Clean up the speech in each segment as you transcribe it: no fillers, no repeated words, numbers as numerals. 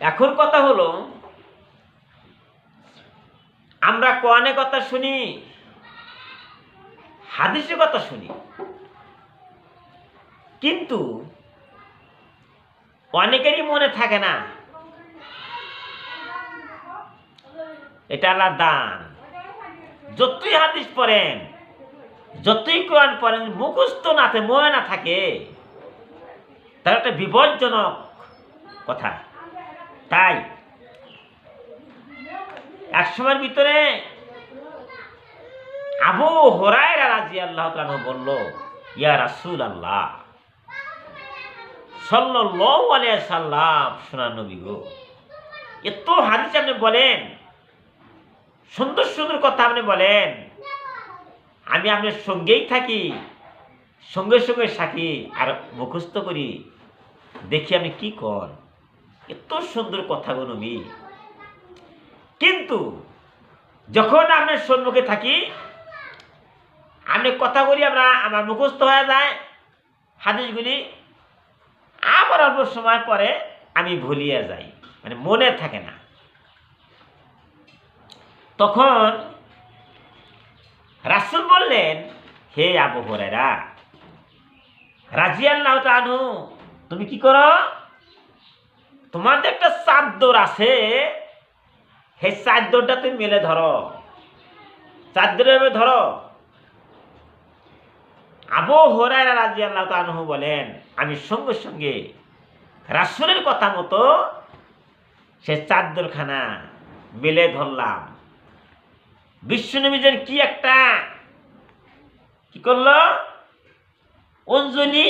এখন কথা হলো, আমরা কোরআনে কথা শুনি, হাদিসে কথা শুনি, কিন্তু অনেকেরই মনে থাকে না এটা আল্লাহর দান। যতই হাদিস পড়েন, যতই কোরআন পড়েন, মুখস্থ নাতে মনে না থাকে, তার একটা বিপজ্জনক কথা। তাই এক সময়ের ভিতরে আবু হুরায়রা রাদিয়াল্লাহু তাআলা বলল, ইয়া রাসূলুল্লাহ সাল্লাল্লাহু আলাইহি সাল্লাম, সোনার নবী গো, এত হাদিস আপনি বলেন, সুন্দর সুন্দর কথা আপনি বলেন, আমি আপনার সঙ্গেই থাকি, সঙ্গে সঙ্গে সাকি আর মুখস্থ করি, দেখি আমি কি কর, এত সুন্দর কথা গো নবী, কিন্তু যখন আপনার সম্মুখে থাকি, আপনি কথা বলি, আমার মুখস্থ হয়ে যায় হাদিসগুলি, আবার অল্প সময় পরে আমি ভুলিয়ে যাই, মানে মনে থাকে না। তখন রাসূল বললেন, হে আবু হুরায়রা রাদিয়াল্লাহু তাআলা আনহু, তুমি কি করো, তোমার যে একটা চাদর আছে, সেই চাদরটা তুমি মেলে ধরো, চাদর এভাবে ধরো। আবু হুরায়রা রাদিয়াল্লাহু তাআলা আনহু বলেন, আমি সঙ্গে সঙ্গে রাসূলের কথা মতো সে চাদরখানা মেলে ধরলাম। বিশ্বনবীর কি একটা কি করলো, অঞ্জলি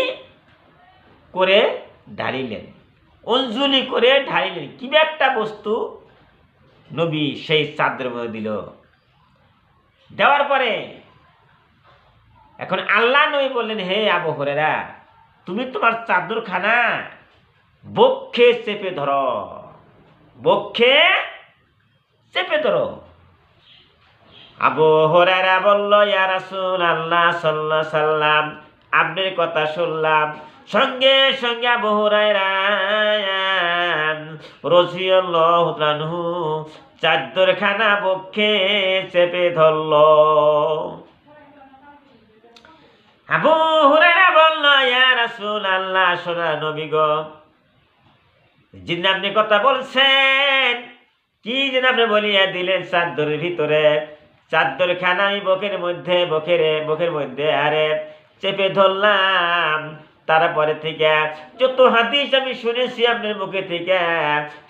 করে ঢালিলেন, অঞ্জলি করে ঢালিলেন, কি একটা বস্তু নবী সেই চাদরের মধ্যে দিল। দেওয়ার পরে এখন আল্লাহ নবী বললেন, হে আবু হুরায়রা, তুমি তোমার চাদরখানা বক্ষে চেপে ধরো, বক্ষে চেপে ধরো। আবু হুরায়রা বলল, ইয়া রাসূলুল্লাহ সাল্লাল্লাহু আলাইহি সাল্লাম, আপনার কথা শুনলাম। সঙ্গে সঙ্গে আবু হুরায়রা রাদিয়াল্লাহু তাআলা আনহু চাদরখানা বক্ষে চেপে ধরল। আবু হুরায়রা বলল, ইয়া রাসূলুল্লাহ, সোনার নবী গো, যিনি আপনি কথা বলছেন, কি যেন আপনি বলিয়া দিলেন চাদরের ভিতরে, চাদরখানা আমি বকের মধ্যে আরে চেপে ধরলাম। তারপরে থেকে যত হাদিস আমি শুনেছি আপনার মুখে থেকে,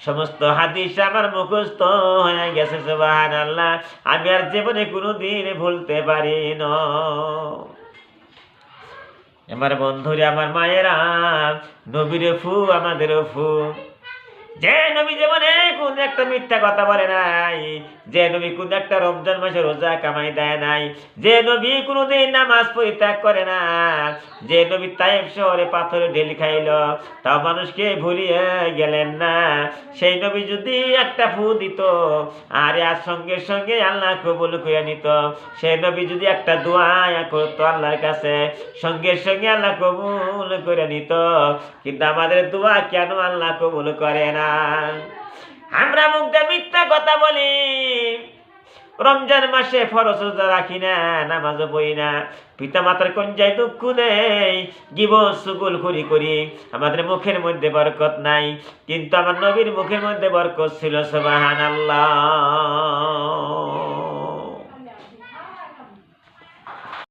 সমস্ত হাদিস আমার মুখস্থ হয়ে গেছে, সুবহানাল্লাহ, আমি আর জীবনে কোনোদিন ভুলতে পারি না। আমার বন্ধুরে, আমার মায়েরা, নবীর ফু আমাদের ফু, যে নবী জীবনে কোন একটা মিথ্যা কথা বলে নাই, যে নবী কোন একটা রমজান মাসে রোজা কামাই দেয় নাই, যে নবী কোনোদিন নামাজ পরিত্যাগ করে না, যে নবী তায়েফ শহরে পাথরে ঢেল খাইল, তাও মানুষকে ভুলিয়ে গেলেন না, সেই নবী যদি একটা ফু দিত আর আর সঙ্গে সঙ্গে আল্লাহ কবুল করে নিত, সেই নবী যদি একটা দোয়া করতো আল্লাহর কাছে, সঙ্গে সঙ্গে আল্লাহ কবুল করে নিত। কিন্তু আমাদের দোয়া কেন আল্লাহ কবুল করে না? আমরা মুখে মিথ্যা কথা বলি, রমজান মাসে ফরজ রোজা রাখি না, নামাজও পড়ি না, পিতা মাতার কঞ্জায় দুঃখ নেই, গীবত চুগলখড়ি করি, আমাদের মুখের মধ্যে বরকত নাই, কিন্তু আমার নবীর মুখের মধ্যে বরকত ছিল, সুবহানাল্লাহ।